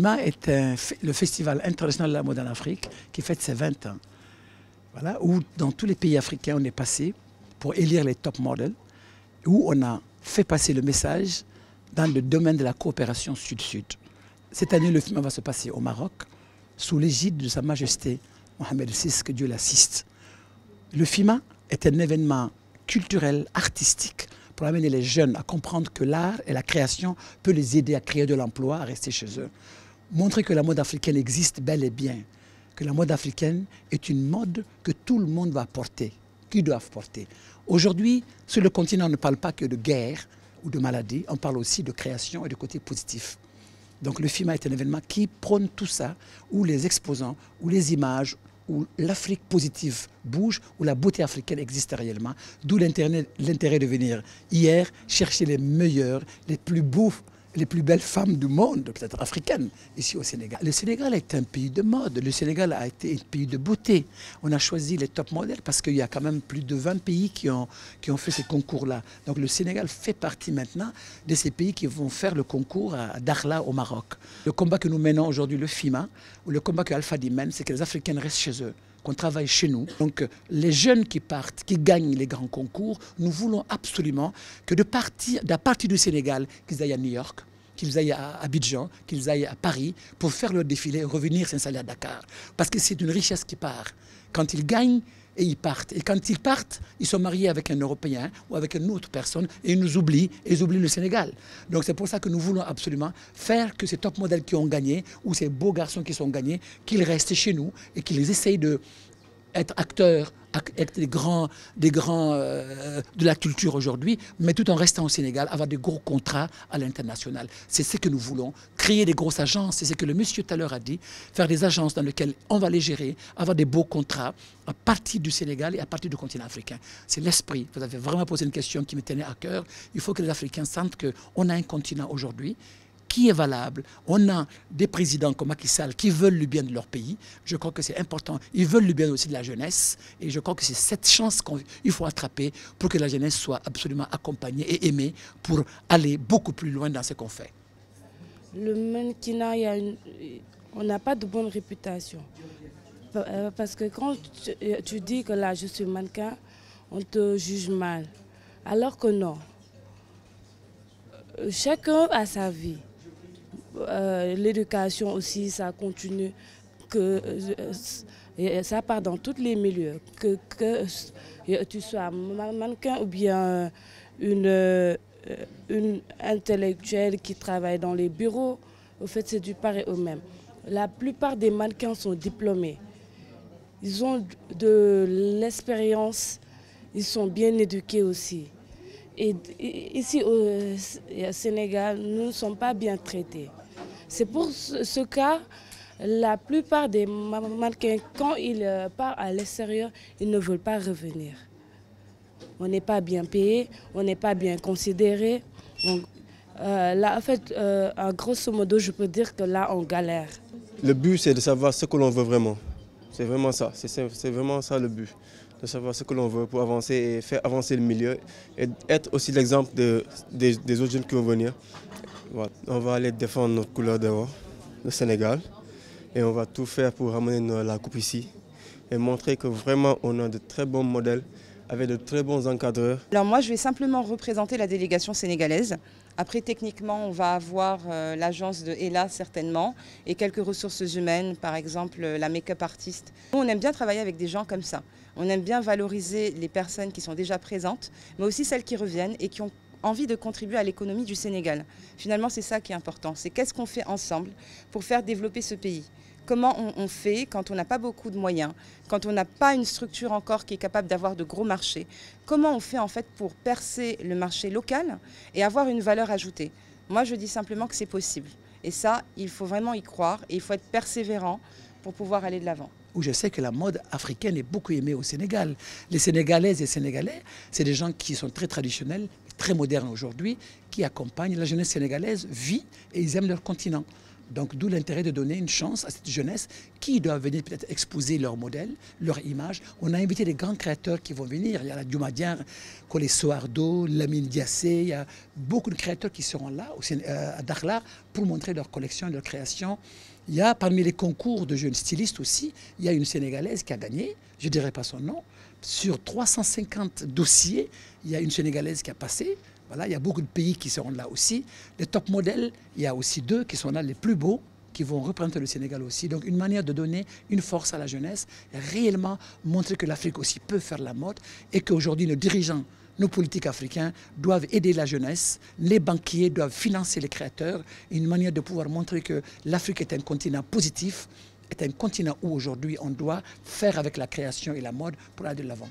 FIMA est le Festival international de la mode en Afrique qui fête ses 20 ans. Voilà, où dans tous les pays africains, on est passé pour élire les top models, où on a fait passer le message dans le domaine de la coopération sud-sud. Cette année, le FIMA va se passer au Maroc, sous l'égide de Sa Majesté Mohamed VI, que Dieu l'assiste. Le FIMA est un événement culturel, artistique, pour amener les jeunes à comprendre que l'art et la création peuvent les aider à créer de l'emploi, à rester chez eux. Montrer que la mode africaine existe bel et bien, que la mode africaine est une mode que tout le monde va porter, qu'ils doivent porter. Aujourd'hui, sur le continent, on ne parle pas que de guerre ou de maladie, on parle aussi de création et de côté positif. Donc le FIMA est un événement qui prône tout ça, où les exposants, où les images, où l'Afrique positive bouge, où la beauté africaine existe réellement, d'où l'intérêt de venir hier chercher les meilleurs, les plus beaux, les plus belles femmes du monde, peut-être africaines, ici au Sénégal. Le Sénégal est un pays de mode, le Sénégal a été un pays de beauté. On a choisi les top modèles parce qu'il y a quand même plus de 20 pays qui ont fait ces concours-là. Donc le Sénégal fait partie maintenant de ces pays qui vont faire le concours à Dakhla au Maroc. Le combat que nous menons aujourd'hui, le FIMA, ou le combat que Alfadi mène, c'est que les Africains restent chez eux, qu'on travaille chez nous. Donc les jeunes qui partent, qui gagnent les grands concours, nous voulons absolument que à partir du Sénégal, qu'ils aillent à New York, qu'ils aillent à Abidjan, qu'ils aillent à Paris pour faire leur défilé et revenir s'installer à Dakar. Parce que c'est une richesse qui part. Quand ils gagnent, et ils partent. Et quand ils partent, ils sont mariés avec un Européen ou avec une autre personne et ils nous oublient, et ils oublient le Sénégal. Donc c'est pour ça que nous voulons absolument faire que ces top modèles qui ont gagné ou ces beaux garçons qui sont gagnés, qu'ils restent chez nous et qu'ils essayent d'être acteurs, être des grands de la culture aujourd'hui, mais tout en restant au Sénégal, avoir des gros contrats à l'international. C'est ce que nous voulons, créer des grosses agences, c'est ce que le monsieur tout à l'heure a dit, faire des agences dans lesquelles on va les gérer, avoir des beaux contrats à partir du Sénégal et à partir du continent africain. C'est l'esprit. Vous avez vraiment posé une question qui me tenait à cœur. Il faut que les Africains sentent qu'on a un continent aujourd'hui qui est valable. On a des présidents comme Macky Sall qui veulent le bien de leur pays. Je crois que c'est important. Ils veulent le bien aussi de la jeunesse. Et je crois que c'est cette chance qu'il faut attraper pour que la jeunesse soit absolument accompagnée et aimée pour aller beaucoup plus loin dans ce qu'on fait. Le mannequinat, on n'a pas de bonne réputation. Parce que quand tu dis que là, je suis mannequin, on te juge mal. Alors que non. Chacun a sa vie. L'éducation aussi, ça continue, ça part dans tous les milieux, que tu sois mannequin ou bien une intellectuelle qui travaille dans les bureaux, au fait c'est du pareil au même. La plupart des mannequins sont diplômés, ils ont de l'expérience, ils sont bien éduqués aussi. Et ici au Sénégal, nous ne sommes pas bien traités. C'est pour ce cas, la plupart des mannequins, quand ils partent à l'extérieur, ils ne veulent pas revenir. On n'est pas bien payé, on n'est pas bien considéré. Donc, là, en fait, grosso modo, je peux dire que là, on galère. Le but, c'est de savoir ce que l'on veut vraiment. C'est vraiment ça, c'est vraiment ça le but. De savoir ce que l'on veut pour avancer et faire avancer le milieu et être aussi l'exemple des autres jeunes qui vont venir. Voilà. On va aller défendre notre couleur d'or, le Sénégal, et on va tout faire pour ramener la coupe ici et montrer que vraiment on a de très bons modèles avec de très bons encadreurs. Alors moi je vais simplement représenter la délégation sénégalaise. Après techniquement on va avoir l'agence de Ella certainement et quelques ressources humaines, par exemple la make-up artiste. Nous, on aime bien travailler avec des gens comme ça. On aime bien valoriser les personnes qui sont déjà présentes, mais aussi celles qui reviennent et qui ont envie de contribuer à l'économie du Sénégal. Finalement, c'est ça qui est important. C'est qu'est-ce qu'on fait ensemble pour faire développer ce pays. Comment on fait quand on n'a pas beaucoup de moyens, quand on n'a pas une structure encore qui est capable d'avoir de gros marchés. Comment on fait en fait pour percer le marché local et avoir une valeur ajoutée. Moi, je dis simplement que c'est possible. Et ça, il faut vraiment y croire et il faut être persévérant pour pouvoir aller de l'avant. Où je sais que la mode africaine est beaucoup aimée au Sénégal. Les Sénégalaises et Sénégalais, c'est des gens qui sont très traditionnels, très modernes aujourd'hui, qui accompagnent la jeunesse sénégalaise, vit et ils aiment leur continent. Donc d'où l'intérêt de donner une chance à cette jeunesse qui doit venir peut-être exposer leur modèle, leur image. On a invité des grands créateurs qui vont venir. Il y a la Dioumadian, Kole Soardo, Lamine Diassé. Il y a beaucoup de créateurs qui seront là à Dakhla pour montrer leur collection et leur création. Il y a parmi les concours de jeunes stylistes aussi, il y a une Sénégalaise qui a gagné, je ne dirai pas son nom. Sur 350 dossiers, il y a une Sénégalaise qui a passé. Voilà, il y a beaucoup de pays qui seront là aussi. Les top modèles, il y a aussi 2 qui sont là, les plus beaux, qui vont représenter le Sénégal aussi. Donc une manière de donner une force à la jeunesse, et réellement montrer que l'Afrique aussi peut faire la mode et qu'aujourd'hui nos dirigeants, nos politiques africains doivent aider la jeunesse, les banquiers doivent financer les créateurs. Une manière de pouvoir montrer que l'Afrique est un continent positif, est un continent où aujourd'hui on doit faire avec la création et la mode pour aller de l'avant.